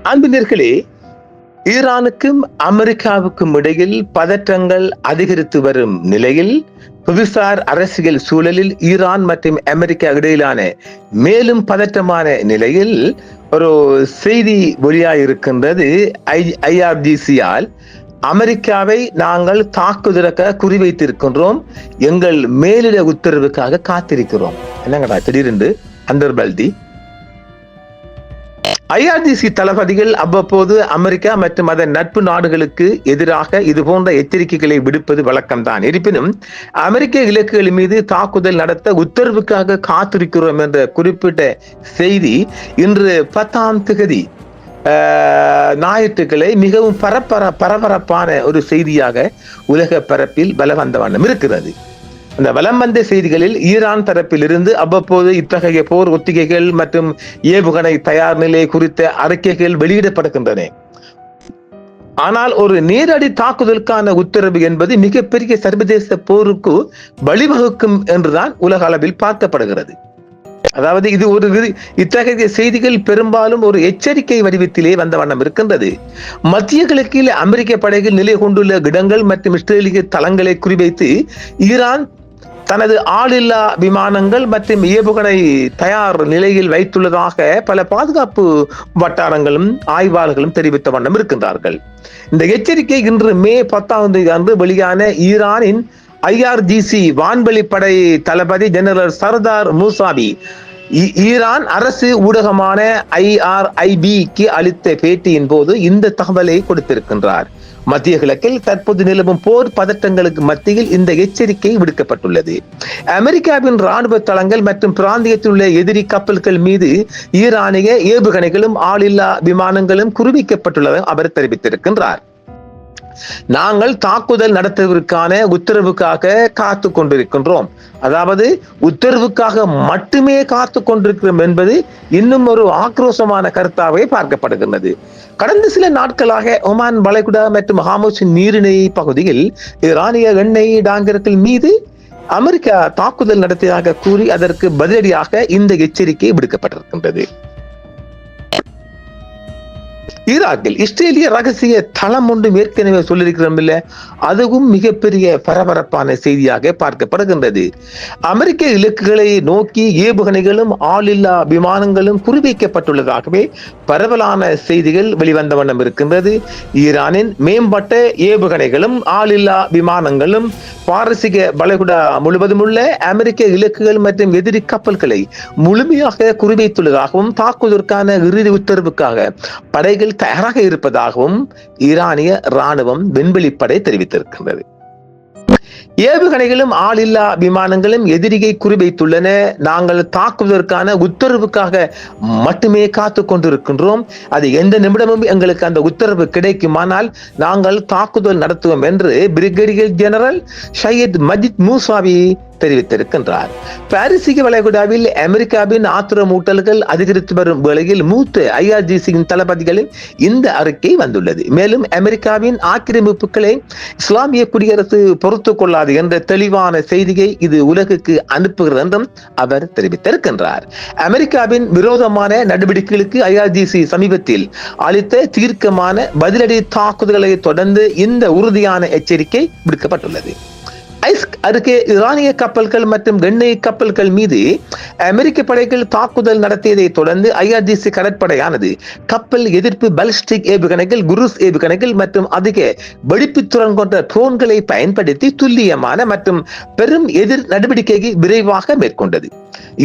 அன்பினர்களே, ஈரானுக்கும் அமெரிக்காவுக்கும் இடையில் பதற்றங்கள் அதிகரித்து வரும் நிலையில் புவிசார் அரசியல் சூழலில் ஈரான் மற்றும் அமெரிக்கா இடையிலான மேலும் பதற்றமான நிலையில் ஒரு செய்தி வெளியாயிருக்கின்றது. IRGC-யால் அமெரிக்காவை நாங்கள் தாக்குதலுக்காக குறிவைத்திருக்கின்றோம், எங்கள் மேலிட உத்தரவுக்காக காத்திருக்கிறோம். என்னங்கடா திடீரென்று அந்தர்பல்தி. IRGC தளபதிகள் அவ்வப்போது அமெரிக்கா மற்றும் அதன் நட்பு நாடுகளுக்கு எதிராக இது போன்ற எச்சரிக்கைகளை விடுப்பது வழக்கம்தான். இருப்பினும் அமெரிக்க இலக்குகள் மீது தாக்குதல் நடத்த உத்தரவுக்காக காத்திருக்கிறோம் என்ற குறிப்பிட்ட செய்தி இன்று 10ஆம் தேதி ஞாயிற்றுக்கிழமை மிகவும் பரபரப்பான ஒரு செய்தியாக உலக பரப்பில் வலம் வந்த வண்ணம் இருக்கிறது. அந்த வலம் வந்த செய்திகளில் ஈரான் தரப்பில் இருந்து அவ்வப்போது இத்தகைய போர் ஒத்திகைகள் மற்றும் ஏவுகணை தயார் நிலை குறித்த அறிக்கைகள் வெளியிடப்படுகின்றன. ஆனால் ஒரு நேரடி தாக்குதலுக்கான உத்தரவு என்பது மிகப்பெரிய சர்வதேச போருக்கு வழிவகுக்கும் என்றுதான் உலக அளவில் பார்க்கப்படுகிறது. அதாவது இது இத்தகைய செய்திகள் பெரும்பாலும் ஒரு எச்சரிக்கை வடிவத்திலே வந்த வண்ணம் இருக்கின்றது. மத்திய கிழக்கில் அமெரிக்க படைகள் நிலை கொண்டுள்ள இடங்கள் மற்றும் இஸ்ரேலிய தளங்களை குறிவைத்து ஈரான் தனது ஆளில்லா விமானங்கள் மற்றும் ஏவுகணை தயார் நிலையில் வைத்துள்ளதாக பல பாதுகாப்பு வட்டாரங்களும் ஆய்வாளர்களும் தெரிவித்த வண்ணம் இருக்கின்றார்கள். இந்த எச்சரிக்கை இன்று மே 10ஆம் தேதி அன்று வெளியான ஈரானின் IRGC வான்வெளி படை தளபதி ஜெனரல் சர்தார் மூசாவி ஈரான் அரசு ஊடகமான IRIB-க்கு அளித்த பேட்டியின் போது இந்த தகவலை கொடுத்திருக்கின்றார். மத்திய கிழக்கில் தற்போது நிலவும் போர் பதற்றங்களுக்கு மத்தியில் இந்த எச்சரிக்கை விடுக்கப்பட்டுள்ளது. அமெரிக்காவின் ராணுவ தளங்கள் மற்றும் பிராந்தியத்தில் உள்ள எதிரி கப்பல்கள் மீது ஈரானிய ஏவுகணைகளும் ஆளில்லா விமானங்களும் குறிவைக்கப்பட்டுள்ளதாக அவர் தெரிவித்திருக்கின்றார். நாங்கள் தாக்குதல் நடத்துவதற்கான உத்தரவுக்காக காத்து கொண்டிருக்கின்றோம், அதாவது உத்தரவுக்காக மட்டுமே காத்து கொண்டிருக்கிறோம் என்பது இன்னும் ஒரு ஆக்ரோஷமான கருத்தாகவே பார்க்கப்படுகின்றது. கடந்த சில நாட்களாக ஒமான் வளைகுடா மற்றும் ஹார்முஸ் நீரிணை பகுதியில் ஈரானிய எண்ணெய் டாங்கர்கள் மீது அமெரிக்கா தாக்குதல் நடத்தியதாக கூறி அதற்கு பதிலடியாக இந்த எச்சரிக்கை விடுக்கப்பட்டிருக்கின்றது. ஈராக்கில் இஸ்ரேலிய ரகசிய தளம் ஒன்று ஏற்கனவே சொல்லியிருக்கிறோம் இல்ல, அதுவும் மிகப்பெரிய பரபரப்பான செய்தியாக பார்க்கப்படுகின்றது. அமெரிக்க இலக்குகளை நோக்கி ஏவுகணைகளும் ஆளில்லா விமானங்களும் குறிவைக்கப்பட்டுள்ளதாகவே பரவலான செய்திகள் வெளிவந்த வண்ணம் இருக்கின்றது. ஈரானின் மேம்பட்ட ஏவுகணைகளும் ஆளில்லா விமானங்களும் பாரசீக வளைகுடா முழுவதும் உள்ள அமெரிக்க இலக்குகள் மற்றும் எதிரி கப்பல்களை முழுமையாக குறிவைத்துள்ளதாகவும் தாக்குவதற்கான இறுதி உத்தரவுக்காக படைகள் தயாராக இருப்பதாகவும் ஈரானிய ராணுவம் விண்வெளிப்படை தெரிவித்திருக்கின்றது. ஏவுகணைகளும் ஆளில்லா விமானங்களும் எதிரியை குறிவைத்துள்ளன, நாங்கள் தாக்குவதற்கான உத்தரவுக்காக மட்டுமே காத்து கொண்டிருக்கின்றோம், அது எந்த நிமிடமும் எங்களுக்கு அந்த உத்தரவு கிடைக்குமானால் நாங்கள் தாக்குதல் நடத்துவோம் என்று பிரிகேடியர் ஜெனரல் சையத் மஜித் மூசாவி தெரிவித்திருக்கின்றார். பாரசீக வளைகுடாவில் அமெரிக்காவின் ஆத்திரமூட்டல்கள் அதிகரித்து வரும் வேளையில் மூத்த IRGC-யின் தளபதிகளின் இந்த அறிக்கை வந்துள்ளது. மேலும் அமெரிக்காவின் ஆக்கிரமிப்புகளை இஸ்லாமிய குடியரசு பொறுத்துக் கொள்ளாது என்ற தெளிவான செய்தியை இது உலகுக்கு அனுப்புகிறது என்றும் அவர் தெரிவித்திருக்கின்றார். அமெரிக்காவின் விரோதமான நடவடிக்கைகளுக்கு IRGC சமீபத்தில் அளித்த தீர்க்கமான பதிலடி தாக்குதல்களை தொடர்ந்து இந்த உறுதியான எச்சரிக்கை விடுக்கப்பட்டுள்ளது. அருகே ஈரானிய கப்பல்கள் மற்றும் எண்ணெய் கப்பல்கள் மீது அமெரிக்க படைகள் தாக்குதல் நடத்தியதை தொடர்ந்து IRGC கடற்படையானது கப்பல் எதிர்ப்பு பாலிஸ்டிக் ஏவுகணைகள், குரூஸ் ஏவுகணைகள் மற்றும் அதிக வெடிப்புத்திறன் கொண்ட ட்ரோன்களை பயன்படுத்தி துல்லியமான மற்றும் பெரும் எதிர் நடவடிக்கையை விரைவாக மேற்கொண்டது.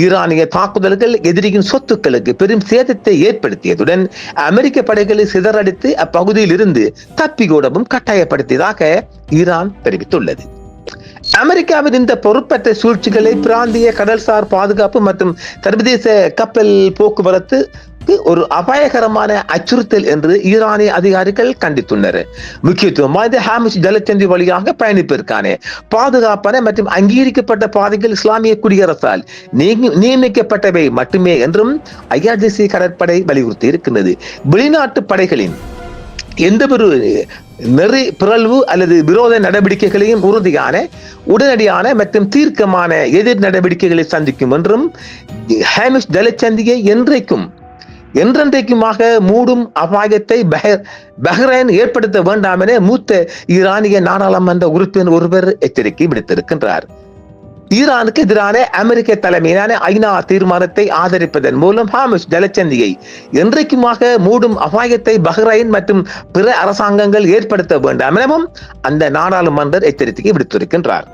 ஈரானிய தாக்குதல்கள் எதிரியின் சொத்துக்களுக்கு பெரும் சேதத்தை ஏற்படுத்தியதுடன் அமெரிக்க படைகளை சிதறடித்து அப்பகுதியில் இருந்து தப்பியோடவும் கட்டாயப்படுத்தியதாக ஈரான் தெரிவித்துள்ளது. அமெரிக்காவின் இந்த பொறுப்பற்ற சூழ்ச்சிகளை பிராந்திய கடல்சார் பாதுகாப்பு மற்றும் சர்வதேச கப்பல் போக்குவரத்து ஒரு அபாயகரமான அச்சுறுத்தல் என்று ஈரானிய அதிகாரிகள் கண்டித்துள்ளனர். முக்கியத்துவம் வாய்ந்த ஹார்முஸ் ஜலசந்தி வழியாக பயணிப்பதற்கான பாதுகாப்பான மற்றும் அங்கீகரிக்கப்பட்ட பாதைகள் இஸ்லாமிய குடியரசால் நியமிக்கப்பட்டவை மட்டுமே என்றும் IRGC கடற்படை வலியுறுத்தி இருக்கின்றது. வெளிநாட்டு படைகளின் எந்த ஒரு நெறி பிறழ்வு அல்லது விரோத நடவடிக்கைகளையும் உறுதியான, உடனடியான மற்றும் தீர்க்கமான எதிர் நடவடிக்கைகளை சந்திக்கும் என்றும் ஹார்முஸ் ஜலசந்தியை என்றைக்கும் என்றென்றைக்குமாக மூடும் அபாயத்தை பஹ்ரைன் ஏற்படுத்த வேண்டாம் என மூத்த ஈரானிய நாடாளுமன்ற உறுப்பினர் ஒருவர் எச்சரிக்கை விடுத்திருக்கின்றார். ஈரானுக்கு எதிரான அமெரிக்க தலைமையிலான ஐநா தீர்மானத்தை ஆதரிப்பதன் மூலம் ஹார்முஸ் ஜலசந்தியை என்றைக்குமாக மூடும் அபாயத்தை பஹ்ரைன் மற்றும் பிற அரசாங்கங்கள் ஏற்படுத்த வேண்டாம் எனவும் அந்த நாடாளுமன்ற எச்சரிக்கை விடுத்திருக்கின்றார்.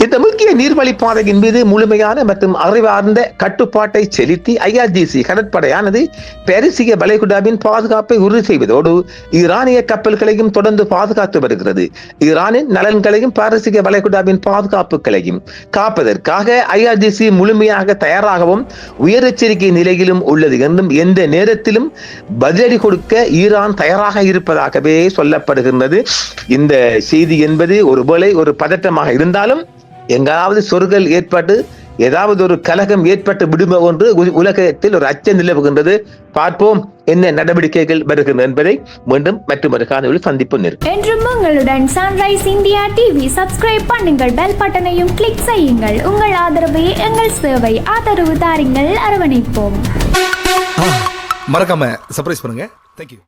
இந்த முக்கிய நீர்வழிப்பாதையின் மீது முழுமையான மற்றும் அறிவார்ந்த கட்டுப்பாட்டை செலுத்தி IRGC கடற்படையானது பெர்சிய வளைகுடாவின் பாதுகாப்பை உறுதி செய்வதோடு ஈரானிய கப்பல்களையும் தொடர்ந்து பாதுகாத்து வருகிறது. ஈரானின் நலன்களையும் பெர்சிய வளைகுடாவின் பாதுகாப்புகளையும் காப்பதற்காக IRGC முழுமையாக தயாராகவும் உயர் எச்சரிக்கை நிலையிலும் உள்ளது என்றும் எந்த நேரத்திலும் பதிலடி கொடுக்க ஈரான் தயாராக இருப்பதாகவே சொல்லப்படுகின்றது. இந்த செய்தி என்பது ஒருவேளை ஒரு பதட்டமாக இருந்தாலும் எங்காவது சொற்கள் ஏற்பட்டு ஏதாவது ஒரு கலகம் ஏற்பட்டு விடுமோ என்று உலகத்தில் ஒரு அச்சம் நிலவுகின்றது. பார்ப்போம் என்ன நடவடிக்கைகள் வருகின்றன என்பதை மீண்டும் மற்றொரு காணொளியில் சந்திப்பு நேரம். என்றும் உங்களுடன் சன்ரைஸ் இந்தியா டிவி சப்ஸ்கிரைப் பண்ணுங்கள், பெல் பட்டனையும் கிளிக் செய்யுங்கள். உங்கள் ஆதரவே எங்கள் சேவை. ஆதரவு தாருங்கள், அரவணைப்போம். மறக்காம சர்ப்ரைஸ் பண்ணுங்க. தேங்க்யூ.